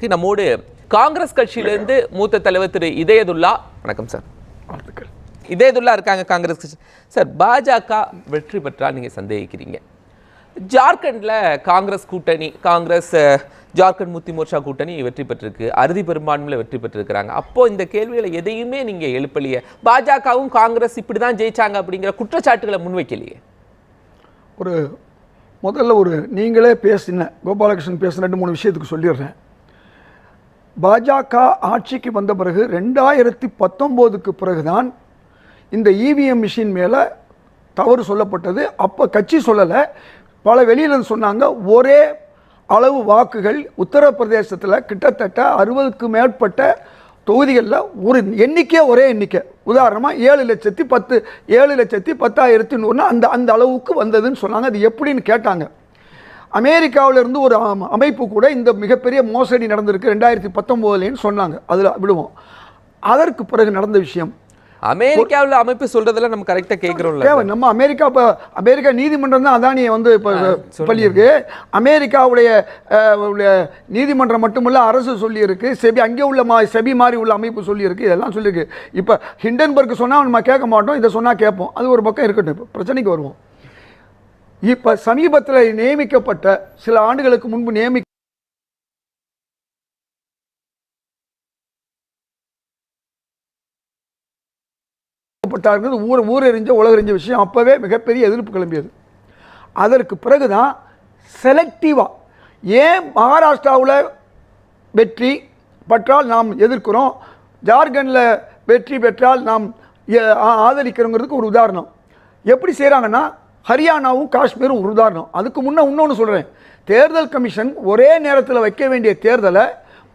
நம்மோடு காங்கிரஸ் கட்சியிலிருந்து மூத்த தலைவர் திரு இதயதுல்லா. வணக்கம் சார். இதயதுல்லா இருக்காங்க காங்கிரஸ் கட்சி. சார், பாஜக வெற்றி பெற்றால் நீங்க சந்தேகிக்கிறீங்க. ஜார்க்கண்ட்ல காங்கிரஸ் கூட்டணி, காங்கிரஸ் ஜார்க்கண்ட் முக்தி மோர்ச்சா கூட்டணி வெற்றி பெற்றிருக்கு, அறுதி பெரும்பான்மையில வெற்றி பெற்றிருக்கிறாங்க. அப்போ இந்த கேள்விகளை எதையுமே நீங்க எழுப்பலையே. பாஜகவும் காங்கிரஸ் இப்படிதான் ஜெயிச்சாங்க அப்படிங்கிற குற்றச்சாட்டுகளை முன்வைக்கலையே. முதல்ல நீங்களே பேசின கோபாலகிருஷ்ணன் பேசின 2-3 விஷயத்துக்கு சொல்லிடுறேன். பாஜக ஆட்சிக்கு வந்த பிறகு 2019க்கு பிறகுதான் இந்த இவிஎம் மிஷின் மேலே தவறு சொல்லப்பட்டது. அப்போ கட்சி சொல்லலை, பல வெளியிலேருந்து சொன்னாங்க. ஒரே அளவு வாக்குகள் உத்தரப்பிரதேசத்தில் கிட்டத்தட்ட 60க்கு மேற்பட்ட தொகுதிகளில் ஒரு எண்ணிக்கை, ஒரே எண்ணிக்கை. உதாரணமாக 7,10,100 அந்த அளவுக்கு வந்ததுன்னு சொன்னாங்க. அது எப்படின்னு கேட்டாங்க. அமெரிக்காவிலிருந்து ஒரு அமைப்பு கூட இந்த மிகப்பெரிய மோசடி நடந்திருக்கு 2019 சொன்னாங்க. அதில் விடுவோம். அதற்கு பிறகு நடந்த விஷயம், அமெரிக்காவில் அமைப்பு சொல்றதெல்லாம் நம்ம கரெக்டாக கேட்குறோம். நம்ம அமெரிக்கா நீதிமன்றம் தான் அதானியை இப்போ சொல்லியிருக்கு. அமெரிக்காவுடைய நீதிமன்றம் மட்டுமல்ல, அரசு சொல்லியிருக்கு. செபி, அங்கே உள்ள செபி மாதிரி உள்ள அமைப்பு சொல்லியிருக்கு. இதெல்லாம் சொல்லியிருக்கு. இப்போ ஹிண்டன்பர்க் சொன்னால் நம்ம கேட்க மாட்டோம், இதை சொன்னால் கேட்போம். அது ஒரு பக்கம் இருக்கட்டும். இப்போ பிரச்சனைக்கு வருவோம். இப்போ சமீபத்தில் நியமிக்கப்பட்ட, சில ஆண்டுகளுக்கு முன்பு நியமிக்கப்பட்டார்கள். ஊரறிஞ்ச உலகறிஞ்ச விஷயம். அப்போவே மிகப்பெரிய எதிர்ப்பு கிளம்பியது. அதற்கு பிறகுதான் செலக்டிவாக, ஏன் மகாராஷ்டிராவில் வெற்றி பெற்றால் நாம் எதிர்க்கிறோம், ஜார்க்கண்டில் வெற்றி பெற்றால் நாம் ஆதரிக்கிறோங்கிறதுக்கு ஒரு உதாரணம். எப்படி செய்கிறாங்கன்னா, ஹரியானாவும் காஷ்மீரும் ஒரு உதாரணம். அதுக்கு முன்னே இன்னொன்று சொல்கிறேன். தேர்தல் கமிஷன் ஒரே நேரத்தில் வைக்க வேண்டிய தேர்தலை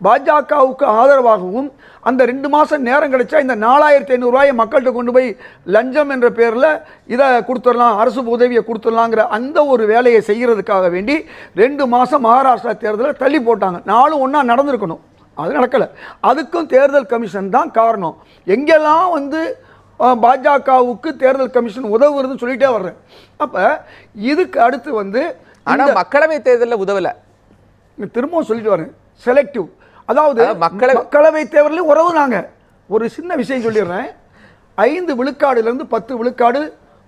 பாஜகவுக்கு ஆதரவாகவும், அந்த 2 மாதம் நேரம் கிடைச்சா இந்த 4,500 ரூபாயை மக்கள்கிட்ட கொண்டு போய் லஞ்சம் என்ற பேரில் இதை கொடுத்துடலாம், அரசு உதவியை கொடுத்துடலாங்கிற அந்த ஒரு வேலையை செய்கிறதுக்காக வேண்டி 2 மாதம் மகாராஷ்டிரா தேர்தலை தள்ளி போட்டாங்க. 4 ஒன்றா நடந்திருக்கணும், அது நடக்கலை. அதுக்கும் தேர்தல் கமிஷன் தான் காரணம். எங்கெல்லாம் பாஜகவுக்கு தேர்தல் கமிஷன் உதவுறதுன்னு சொல்லிட்டே வர்றேன். அப்போ இதுக்கு அடுத்து ஆனால் மக்களவை தேர்தலில் உதவலை. திரும்பவும் சொல்லிட்டு வரேன், செலக்டிவ். அதாவது மக்களவை தேர்தலில் உறவுனாங்க. ஒரு சின்ன விஷயம் சொல்லிடுறேன். 5 விழுக்காடுலேருந்து 10 விழுக்காடு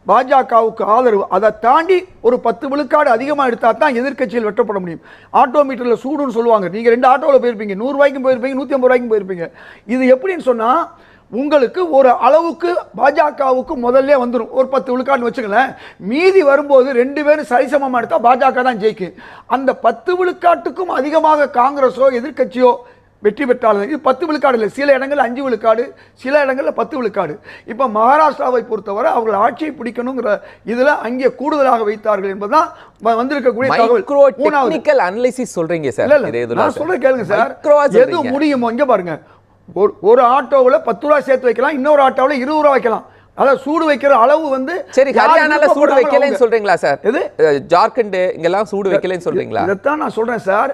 பாஜகவுக்கு ஆதரவு. அதை தாண்டி ஒரு 10 விழுக்காடு அதிகமாக எடுத்தால் தான் எதிர்க்கட்சியில் வெட்டப்பட முடியும். ஆட்டோ மீட்டரில் சூடுன்னு சொல்லுவாங்க. நீங்கள் 2 ஆட்டோவில் போயிருப்பீங்க, 100 ரூபாய்க்கும் போயிருப்பீங்க, 150 ரூபாய்க்கும் போயிருப்பீங்க. இது எப்படின்னு சொன்னால், உங்களுக்கு ஒரு அளவுக்கு பாஜகவுக்கு முதல்ல வந்துடும். ஒரு 10 விழுக்காடுன்னு வச்சுக்கலேன். மீதி வரும்போது 2 பேரும் சரிசமமாக எடுத்தால் பாஜக தான் ஜெயிக்கும். அந்த 10 விழுக்காட்டுக்கும் அதிகமாக காங்கிரஸோ எதிர்க்கட்சியோ வெற்றி பெற்றாலும், இது 10 விழுக்காடு இல்லை, சில இடங்களில் 5 விழுக்காடு, சில இடங்களில் 10 விழுக்காடு. இப்போ மகாராஷ்டிராவை பொறுத்தவரை அவர்கள் ஆட்சியை பிடிக்கணுங்கிற இதில் அங்கே கூடுதலாக வைத்தார்கள் என்பதுதான் வந்திருக்கக்கூடிய தகவல். அனலைசிஸ் சொல்றீங்க சார். நான் சொல்ற கேளுங்க சார், எது முடியுமோ. இங்கே பாருங்க, ஒரு ஆட்டோவில் 10 ரூபா சேர்த்து வைக்கலாம், இன்னொரு ஆட்டோவில் 20 ரூபா வைக்கலாம். அதாவது சூடு வைக்கிற அளவு சரி, ஹரியானால சூடு வைக்கலன்னு சொல்றீங்களா சார்? எது ஜார்க்கண்ட் இங்கெல்லாம் சூடு வைக்கலன்னு சொல்றீங்களா? இதைத்தான் நான் சொல்றேன் சார்.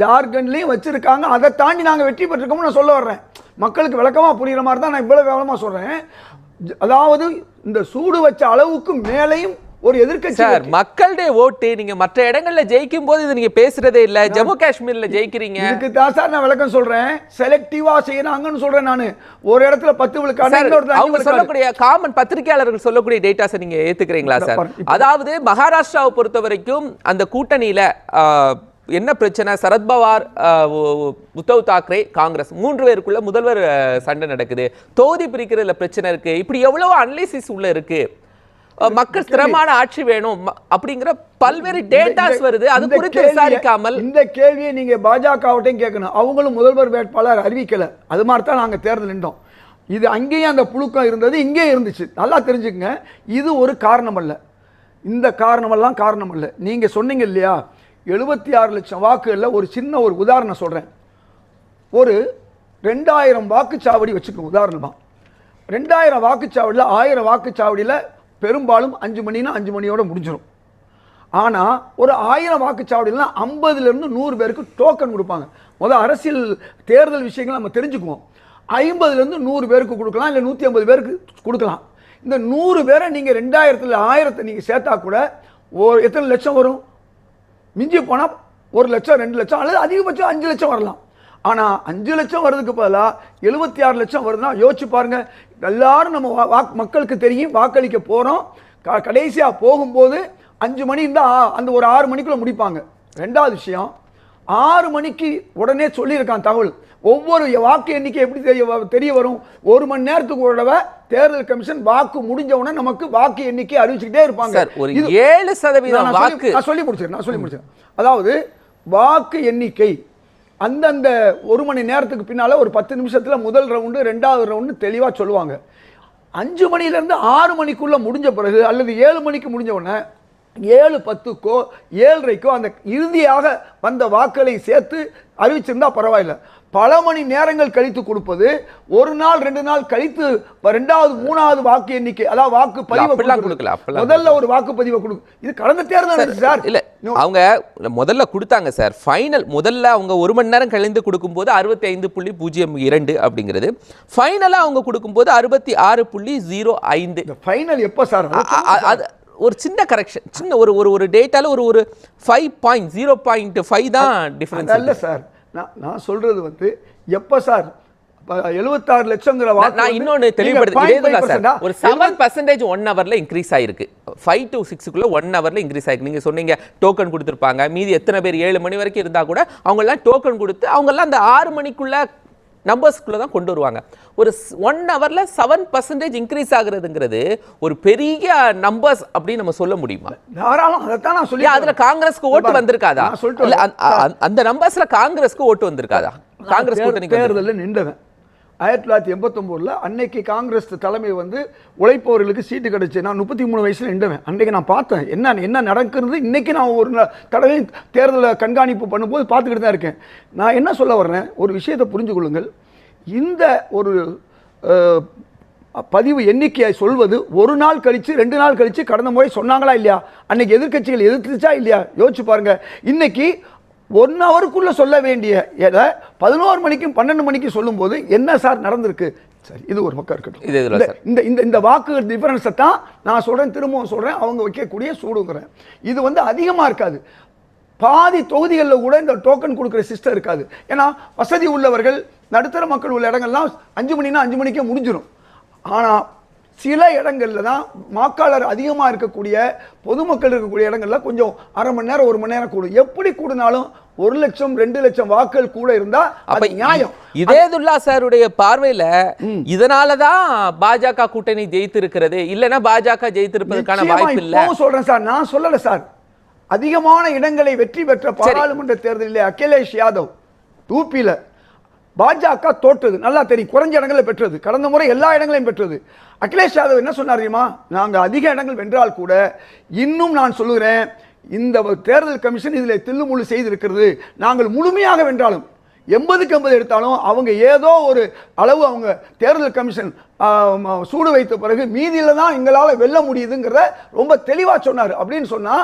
ஜார்க்கண்ட்லயும் வச்சிருக்காங்க. அதை தாண்டி நாங்க வெற்றி பெற்றிருக்கோம்னு நான் சொல்ல வர்றேன். மக்களுக்கு விளக்கமா புரியுற மாதிரி தான் நான் இவ்வளவு விவரமா சொல்றேன். அதாவது இந்த சூடு வச்ச அளவுக்கு மேலையும் ஒரு எதிர்க்கட்சி. சார், மக்களுடைய ஓட்டு நீங்க மற்ற இடங்கள்ல ஜெயிக்கும் போது இது நீங்க பேசுறதே இல்ல. ஜம்மு காஷ்மீர்ல ஜெயிக்கிறீங்க. இதுக்கு தான் சார் நான் விளக்கம் சொல்றேன். செலக்டிவா செய்யறாங்கன்னு சொல்றேன். நான் ஒரு இடத்துல 10 விழுக்காடு, அவங்க சொல்லக்கூடிய காமன் பத்திரிகையாளர்கள் சொல்லக்கூடிய டேட்டாஸை நீங்க ஏத்துக்கிறீங்களா சார்? அதாவது மகாராஷ்டிராவை பொறுத்த வரைக்கும் அந்த கூட்டணியில என்ன பிரச்சனை, சரத்பவார், உத்தவ் தாக்கரே, காங்கிரஸ் 3 பேருக்குள்ள முதல்வர் சண்டை நடக்குது. தொகுதி பிரிக்கிறதுல பிரச்சனை இருக்கு. இப்படி எவ்வளவு அனலைசிஸ் உள்ள இருக்கு. மக்கள் ஸ்திரமான ஆட்சி வேணும் அப்படிங்கிற பல்வேறு டேட்டாஸ் வருது. அது குறித்து விசாரிக்காமல் இந்த கேள்வியை நீங்க பாஜகவட்டையும் கேட்கணும். அவங்களும் முதல்வர் வேட்பாளர் அறிவிக்கல. அது மாதிரி தான் நாங்கள் தேர்தல் நின்றோம். இது அங்கேயும் அந்த புழுக்கம் இருந்தது, இங்கே இருந்துச்சு. நல்லா தெரிஞ்சுக்கங்க. இது ஒரு காரணம் அல்ல. இந்த காரணமெல்லாம் காரணம் அல்ல. நீங்க சொன்னீங்க இல்லையா, 76 லட்சம் வாக்குகளில் ஒரு சின்ன ஒரு உதாரணம் சொல்றேன். ஒரு 2000 வாக்குச்சாவடி வச்சுக்கோங்க உதாரணமா. 2000 வாக்குச்சாவடியில் 1000 வாக்குச்சாவடியில் பெரும்பாலும் 5 மணினா 5 மணியோட முடிஞ்சிடும். ஆனால் ஒரு 1000 வாக்குச்சாவடினா 50லேருந்து 100 பேருக்கு டோக்கன் கொடுப்பாங்க. முதல் அரசியல் தேர்தல் விஷயங்கள் நம்ம தெரிஞ்சுக்குவோம். 50லேருந்து 100 பேருக்கு கொடுக்கலாம், இல்லை 150 பேருக்கு கொடுக்கலாம். இந்த 100 பேரை நீங்கள் 2000ல் 1000 நீங்கள் சேர்த்தா கூட எத்தனை லட்சம் வரும்? மிஞ்சி போனால் 1 லட்சம் 2 லட்சம் அல்லது அதிகபட்சம் 5 லட்சம் வரலாம். ஆனால் 5 லட்சம் வர்றதுக்கு பதிலாக 76 லட்சம் வருதுன்னா யோசிச்சு பாருங்க. எல்லாரும் நம்ம மக்களுக்கு தெரியும் வாக்களிக்க போகிறோம். கடைசியாக போகும்போது 5 மணி இருந்தால் அந்த ஒரு 6 மணிக்குள்ள முடிப்பாங்க. ரெண்டாவது விஷயம், 6 மணிக்கு உடனே சொல்லியிருக்கான் தகவல். ஒவ்வொரு வாக்கு எண்ணிக்கை எப்படி தெரிய வரும்? 1 மணி நேரத்துக்கு ஒரு தடவை தேர்தல் கமிஷன் வாக்கு முடிஞ்ச உடனே நமக்கு வாக்கு எண்ணிக்கை அறிவிச்சுக்கிட்டே இருப்பாங்க. ஒரு 7% வாக்கு நான் சொல்லி முடிச்சேன். அதாவது வாக்கு எண்ணிக்கை அந்தந்த 1 மணி நேரத்துக்கு பின்னால ஒரு 10 நிமிஷத்துல முதல் ரவுண்டு, 2வது ரவுண்டு தெளிவா சொல்லுவாங்க. 5 மணிலேருந்து 6 மணிக்குள்ள முடிஞ்ச பிறகு அல்லது 7 மணிக்கு முடிஞ்ச உடனே 7:10க்கோ 7:30க்கோ அந்த இறுதியாக வந்த வாக்களை சேர்த்து அறிவிச்சிருந்தா பரவாயில்ல. பல மணி நேரங்கள் கழித்து கொடுப்பது, 1 நாள் 2 நாள் கழித்து 2வது 3வது வாக்கு எண்ணிக்கை, அதாவது வாக்கு பதிவு கொடுக்கல. முதல்ல ஒரு வாக்குப்பதிவை கொடுக்கும். இது கடந்த தேர்தல் சார். இல்ல அவங்க முதல்ல கொடுத்தாங்க சார். ஃபைனல் முதல்ல அவங்க 1 மணி நேரம் கழிந்து கொடுக்கும்போது 65.02 அப்படிங்கிறது, ஃபைனலா அவங்க கொடுக்கும்போது 66.05. ஃபைனல் எப்போ சார்? அது ஒரு சின்ன கரெக்ஷன், சின்ன ஒரு டேட்டால ஒரு 0.5 தான் டிஃபரன்ஸ். இல்ல சார், நான் சொல்றது வந்து எப்ப சார் 76 லட்சம்ங்கிற வாக்கு. நான் இன்னொன்னு தெளிவுபடுத்த, ஒரு 7% 1 ஹவர்ல இன்க்ரீஸ் ஆயிருக்கு. 5 to 6க்குள்ள 1 ஹவர்ல இன்க்ரீஸ் ஆயிருக்கு. நீங்க சொன்னீங்க டோக்கன் கொடுத்துருப்பாங்க. மீதி எத்தனை பேர் 7 மணி வரைக்கும் இருந்தா கூட அவங்க எல்லாம் டோக்கன் கொடுத்து அவங்க எல்லாம் அந்த 6 மணிக்குள்ள நம்பர்ஸ்குள்ள தான் கொண்டு வருவாங்க. ஒரு 1 ஹவர்ல 7% இன்க்ரீஸ் ஆகுறதுங்கிறது ஒரு பெரிய நம்பர்ஸ் அப்படின்னு நம்ம சொல்ல முடியுமா? தாராளம். அதைத்தான் நான் சொல்லி, அதுல காங்கிரஸ்க்கு ஓட்டு வந்திருக்காதா? அந்த நம்பர்ஸ்ல காங்கிரஸ்க்கு ஓட்டு வந்திருக்காதா? காங்கிரஸ் கூட்டணி தேர்தலில் நின்றவன் 1989 அன்னைக்கு காங்கிரஸ் தலைமை வந்து உழைப்பவர்களுக்கு சீட்டு கிடைச்சு நான் 33 வயசுல நின்றவன். அன்றைக்கு நான் பார்த்தேன் என்ன நடக்கிறது. இன்னைக்கு நான் ஒரு தடவை தேர்தலை கண்காணிப்பு பண்ணும்போது பார்த்துக்கிட்டு தான் இருக்கேன். நான் என்ன சொல்ல வர்றேன், ஒரு விஷயத்தை புரிஞ்சு கொள்ளுங்கள். இந்த ஒரு பதிவு எண்ணிக்கையை சொல்வது 1 நாள் கழிச்சு 2 நாள் கழிச்சு கடந்த முறை சொன்னாங்களா இல்லையா? அன்னைக்கு எதிர்க்கட்சிகள் எதிர்த்துச்சா இல்லையா? யோசிச்சு பாருங்க. இன்னைக்கு 1 ஹவருக்குள்ள சொல்ல வேண்டிய 11 மணிக்கும் 12 மணிக்கு சொல்லும் போது என்ன சார் நடந்திருக்கு? சரி, இது ஒரு பக்கம் இருக்கட்டும். இந்த வாக்கு டிஃபரன்ஸை தான் நான் சொல்றேன், திரும்பவும் சொல்றேன், அவங்க வைக்கக்கூடிய சூடுங்கிறேன். இது வந்து அதிகமா இருக்காது. பாதி தொகுதிகளில் கூட இந்த டோக்கன் கொடுக்குற சிஸ்டம் இருக்காது. ஏன்னா வசதி உள்ளவர்கள், நடுத்தர மக்கள் உள்ள இடங்கள்லாம் 5 மணினா 5 மணிக்கே முடிஞ்சிடும். ஆனால் சில இடங்கள்ல தான் வாக்காளர் அதிகமாக இருக்கக்கூடிய, பொதுமக்கள் இருக்கக்கூடிய இடங்கள்ல கொஞ்சம் அரை மணி நேரம் 1 மணி நேரம் கூடும். எப்படி கூடுனாலும் 1 லட்சம் 2 லட்சம் வாக்கள் கூட இருந்தா அது நியாயம். இதேதுல்லா சாருடைய பார்வையில இதனாலதான் பாஜக கூட்டணி ஜெயித்திருக்கிறது, இல்லைன்னா பாஜக ஜெயித்திருப்பதற்கான வாய்ப்பு இல்லை சொல்றேன் சார். நான் சொல்லல சார். அதிகமான இடங்களை வெற்றி பெற்ற பாராளுமன்ற தேர்தலில் அகிலேஷ் யாதவ் யூபியில பாஜக தோற்றது நல்லா தெரியும். குறைஞ்ச இடங்களை பெற்றது. கடந்த முறை எல்லா இடங்களையும் பெற்றது. அகிலேஷ் யாதவ் என்ன சொன்னார் தெரியுமா? நாங்கள் அதிக இடங்கள் வென்றால் கூட இன்னும் நான் சொல்லுகிறேன், இந்த தேர்தல் கமிஷன் இதில் தில்லுமுள்ளு செய்திருக்கிறது. நாங்கள் முழுமையாக வென்றாலும் 80க்கு 80 எடுத்தாலும் அவங்க ஏதோ ஒரு அளவு அவங்க தேர்தல் கமிஷன் சூடு வைத்த பிறகு மீதியில தான் எங்களால் வெல்ல முடியுதுங்கிறத ரொம்ப தெளிவாக சொன்னார். அப்படின்னு சொன்னா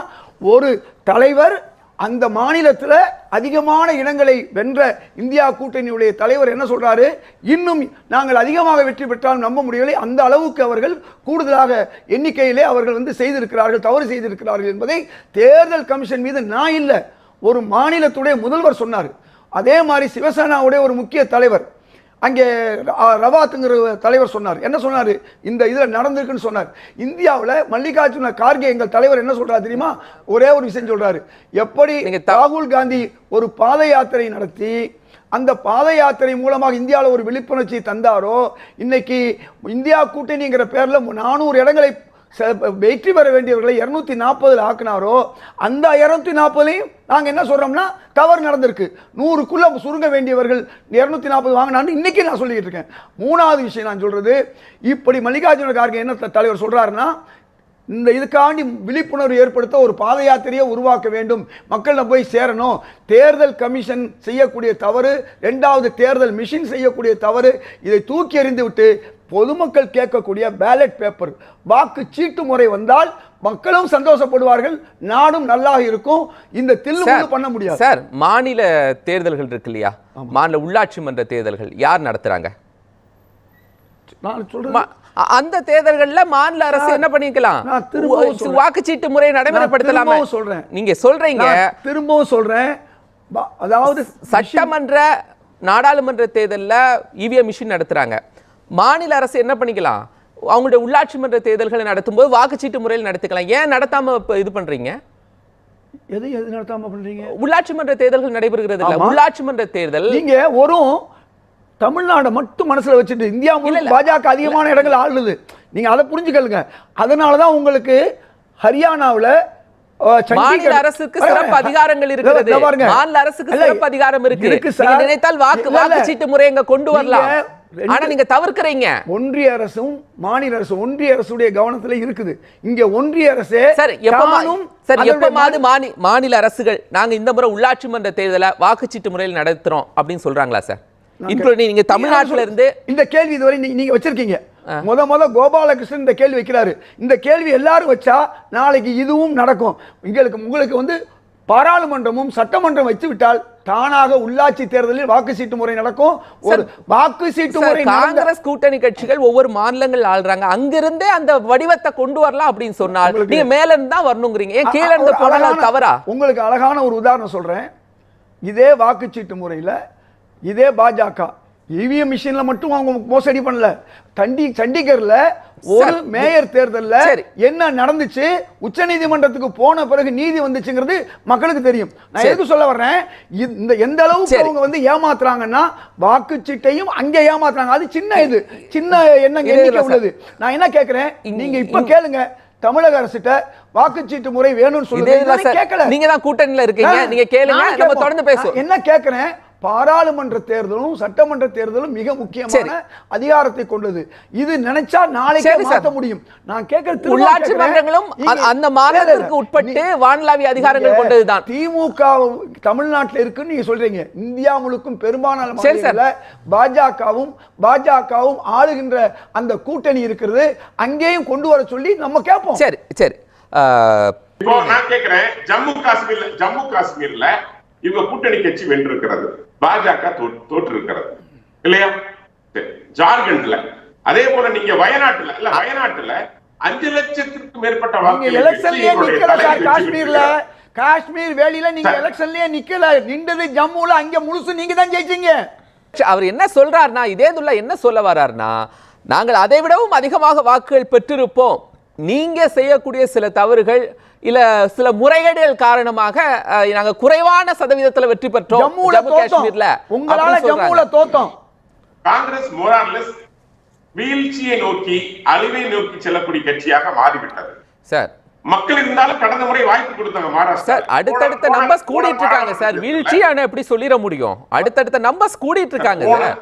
ஒரு தலைவர் அந்த மாநிலத்தில் அதிகமான இடங்களை வென்ற இந்தியா கூட்டணியுடைய தலைவர் என்ன சொல்றாரு? இன்னும் நாங்கள் அதிகமாக வெற்றி பெற்றாலும் நம்ப முடியவில்லை, அந்த அளவுக்கு அவர்கள் கூடுதலாக எண்ணிக்கையிலே அவர்கள் வந்து செய்திருக்கிறார்கள், தவறு செய்திருக்கிறார்கள் என்பதை தேர்தல் கமிஷன் மீது நான் இல்லை, ஒரு மாநிலத்துடைய முதல்வர் சொன்னார். அதே மாதிரி சிவசேனாவுடைய ஒரு முக்கிய தலைவர் அங்கே ரவாத்துங்கிற தலைவர் சொன்னார். என்ன சொன்னார்? இந்த இதில் நடந்திருக்குன்னு சொன்னார். இந்தியாவில் மல்லிகார்ஜுன கார்கே எங்கள் தலைவர் என்ன சொல்றாரு தெரியுமா? ஒரே ஒரு விஷயம் சொல்றாரு. எப்படி ராகுல் காந்தி ஒரு பாத யாத்திரை நடத்தி அந்த பாத யாத்திரை மூலமாக இந்தியாவில் ஒரு விழிப்புணர்ச்சி தந்தாரோ, இன்னைக்கு இந்தியா கூட்டணிங்கிற பேர்ல 400 இடங்களை வெற்றி பெற வேண்டியவர்களை 240 ஆக்கினாரோ, அந்த 240 நாங்க என்ன சொல்றோம்னா தவறு நடந்திருக்கு. 100க்குள்ள சுருங்க வேண்டியவர்கள் 240 வாங்கினான்னு இன்னைக்கு நான் சொல்லிட்டு இருக்கேன். 3வது விஷயம் நான் சொல்றது, இப்படி மல்லிகார்ஜுன கார்கே என்ன தலைவர் சொல்றாருன்னா, இந்த இதுக்காண்டி விழிப்புணர்வு ஏற்படுத்த ஒரு பாத யாத்திரையை உருவாக்க வேண்டும், மக்களிடம் போய் சேரணும். தேர்தல் கமிஷன் செய்யக்கூடிய தவறு, 2வது தேர்தல் மிஷின் செய்யக்கூடிய தவறு, இதை தூக்கி எறிந்து விட்டு பொதுமக்கள் கேட்கக்கூடிய பேலட் பேப்பர் வாக்கு சீட்டு முறை வந்தால் மக்களும் சந்தோஷப்படுவார்கள், நாடும் நல்லா இருக்கும். இந்த தில்லுமுள்ளு பண்ண முடியாது சார். மாநில தேர்தல்கள் இருக்கு இல்லையா, மாநில உள்ளாட்சி மன்ற தேர்தல்கள் யார் நடத்துறாங்க? நான் சொல்றேன், அந்த தேர்தல்கள்ல மாநில அரசு என்ன பண்ணிக்கலாம்? வாக்குச்சீட்டு முறை நடைமுறைப்படுத்தலாமா? சொல்றேன், நீங்க சொல்றீங்க, திரும்பவும் சொல்றேன். அதாவது சட்டமன்ற நாடாளுமன்ற தேர்தலில் இவிஎம் மிஷின் நடத்துறாங்க. மாநில அரசு என்ன பண்ணிக்கலாம், அவங்களுடைய உள்ளாட்சி மன்ற தேர்தல்களை நடத்தும்போது வாக்குச்சீட்டு முறையில் நடத்திக்கலாம். ஏன் நடத்தாம இது பண்றீங்க? எது நடத்தாம பண்றீங்க? உள்ளாட்சி மன்ற தேர்தல்கள் நடைபெறுகிறது இல்ல, உள்ளாட்சி மன்ற தேர்தல் நீங்க ஒரு தமிழ்நாடு மட்டும் மனசுல வச்சுட்டு இந்தியா முழுக்க பாஜக அதிகமான இடங்கள் ஆளுது. நீங்க அதை புரிஞ்சுக்கலுங்க. அதனாலதான் உங்களுக்கு ஹரியானாவில் மாநில அரசுக்கு சிறப்பு அதிகாரங்கள் இருக்கிறது. மாநில அரசுக்கு சிறப்பு அதிகாரம் இருக்கு. நீங்க நினைத்தால் வாக்குச்சீட்டு முறை இங்க கொண்டு வரலாம். ஆனா நீங்க தவிர்க்கறீங்க. ஒன்றிய அரசும் மாநில அரசும் ஒன்றிய அரசுடைய கவனத்துல இருக்குது. இங்க ஒன்றிய அரசே எப்பமாவது மாநில அரசுகள் நாங்க இந்த முறை உள்ளாட்சி மன்ற தேர்தலை வாக்குச்சீட்டு முறையில் நடத்துறோம் அப்படின்னு சொல்றாங்களா சார்? நீங்க தமிழ்நாட்டில இருந்து இந்த கேள்வி இதுவரை நீங்க வச்சிருக்கீங்க. முத கோபாலகிருஷ்ணன் இந்த கேள்வி வைக்கிறாரு. இந்த கேள்வி எல்லாரும் வச்சா நாளைக்கு இதுவும் நடக்கும். உங்களுக்கு வந்து பாராளுமன்றமும் சட்டமன்றம் வச்சு விட்டால் தானாக உள்ளாட்சி தேர்தலில் வாக்குச்சீட்டு முறை நடக்கும். ஒரு வாக்குச்சீட்டு முறை காங்கிரஸ் கூட்டணி கட்சிகள் ஒவ்வொரு மாநிலங்கள் ஆள்றாங்க, அங்கிருந்தே அந்த வடிவத்தை கொண்டு வரலாம் அப்படின்னு சொன்னால் நீங்க மேல இருந்து தான் வரணுங்கிறீங்க. ஏன் கீழ இருந்து போனாலும் தவறா? உங்களுக்கு அழகான ஒரு உதாரணம் சொல்றேன். இதே வாக்குச்சீட்டு முறையில இதே பாஜக இவிஎம் மிஷின்ல மட்டும் அவங்க மோசடி பண்ணல. சண்டிகர்ல ஒரு மேயர் தேர்தல்ல என்ன நடந்துச்சு, உச்சநீதிமன்றத்துக்கு போன பிறகு நீதி வந்துச்சுங்கிறது மக்களுக்கு தெரியும். நான் எதுக்கு சொல்ல வர்றேன், இந்த எந்த அளவுக்கு அவங்க வந்து ஏமாத்துறாங்கன்னா வாக்குச்சீட்டையும் அங்கே ஏமாத்துறாங்க. அது சின்ன எண்ணிக்கை உள்ளது. நான் என்ன கேட்கிறேன், நீங்க இப்ப கேளுங்க, தமிழக அரசிட்ட வாக்குச்சீட்டு முறை வேணும்னு சொல்லுங்க. கேட்கல, நீங்க தான் கூட்டணியில இருக்கீங்க, நீங்க கேளுங்க, நம்ம தொடர்ந்து பேசுவோம். என்ன கேட்கிறேன், பாராளுமன்ற தேர்தலும் சட்டமன்ற தேர்தலும் மிக முக்கியமான அதிகாரத்தை கொண்டது. இது நினைச்சா நாளைக்கே மாற்ற முடியும். நான் கேட்கிறது உள்ளாட்சி மன்றங்களும் அந்த மாநிலத்திற்கு உட்பட்டு வானளாவிய அதிகாரங்கள் கொண்டதுதான். திமுக தமிழ்நாட்டில் இருக்குன்னு நீங்க சொல்றீங்க. இந்தியா முழுக்கும் பெரும்பாலான மாநிலங்கள்ல பாஜகவும் ஆளுகின்ற அந்த கூட்டணி இருக்கிறது. அங்கேயும் கொண்டு வர சொல்லி நம்ம கேட்போம். சரி சரி. இப்போ நான் கேட்கிறேன், ஜம்மு காஷ்மீர்ல இவங்க கூட்டணி கட்சி வென்றிருக்கிறது, பாஜக தோற்று இருக்கிறது இல்லையா? ஜார்க்கண்ட்ல அதே போல நீங்க வயநாட்டுல 5 லட்சத்திற்கும் மேற்பட்ட காஷ்மீர் வேலியில நீங்க எலெக்ஷன்லயே நிக்கல, நின்றது ஜம்முல, அங்க முழுசு நீங்க தான் ஜெயிச்சீங்க. அவர் என்ன சொல்றாருன்னா, இதேதுல்லா என்ன சொல்ல வர்றாருன்னா, நாங்கள் அதை விடவும் அதிகமாக வாக்குகள் பெற்றிருப்போம், நீங்க செய்யக்கூடிய சில தவறுகள் இல்ல சில முறைகேடுகள் காரணமாக நாங்க குறைவான சதவீதத்துல வெற்றி பெற்றோம் ஜம்மு காஷ்மீர்ல. உங்களால ஜம்முல தோத்தோம். காங்கிரஸ் மோரார்லெஸ் வீழ்ச்சியை நோக்கி அழிவை நோக்கி செல்லக்கூடிய கட்சியாக மாறிவிட்டது சார். மக்கள் இருந்தாலும் கடந்த முறை வாய்ப்பு கொடுத்தாங்க மகாராஷ்டிரா. சார் அடுத்தடுத்த நம்பர்ஸ் கூடிட்டு இருக்காங்க சார். வீழ்ச்சி ஆனா எப்படி சொல்லிட முடியும்? அடுத்தடுத்த நம்பர்ஸ் கூடிட்டு இருக்காங்க சார்.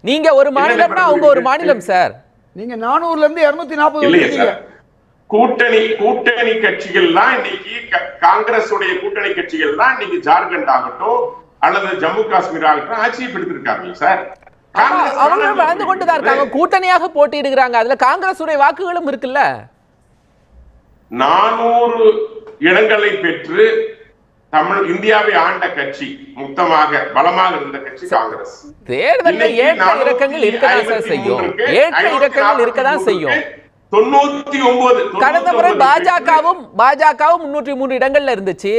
நீங்க ஒரு மாநிலம்னா அவங்க ஒரு மாநிலம் சார். நீங்க 400ல இருந்து 240 கூட்டணி கட்சிகள் தான் இன்னைக்கு காங்கிரஸ் உடைய கூட்டணி கட்சிகள் தான் இன்னைக்கு ஜார்க்கண்ட் ஆகட்டும் அல்லது ஜம்மு காஷ்மீர் ஆகட்டும் ஆட்சியை பிடித்திருக்காங்க சார். அவங்க வளர்ந்து கொண்டுதான் இருக்காங்க, கூட்டணியாக போட்டியிடுகிறாங்க. அதுல காங்கிரஸ் உடைய வாக்குகளும் இருக்குல்ல. 400 இடங்களை பெற்று இந்தியாவை ஆண்ட கட்சி, மொத்தமாக பலமாக இருந்த கட்சி காங்கிரஸ். தேர்தலில் ஏற்ற இறக்கங்கள் இருக்கதான் சார் செய்யும். ஏற்ற இறக்கங்கள் இருக்கதான் செய்யும். 99 கடந்த முறை பாஜகவும் 303 இடங்கள்ல இருந்துச்சு.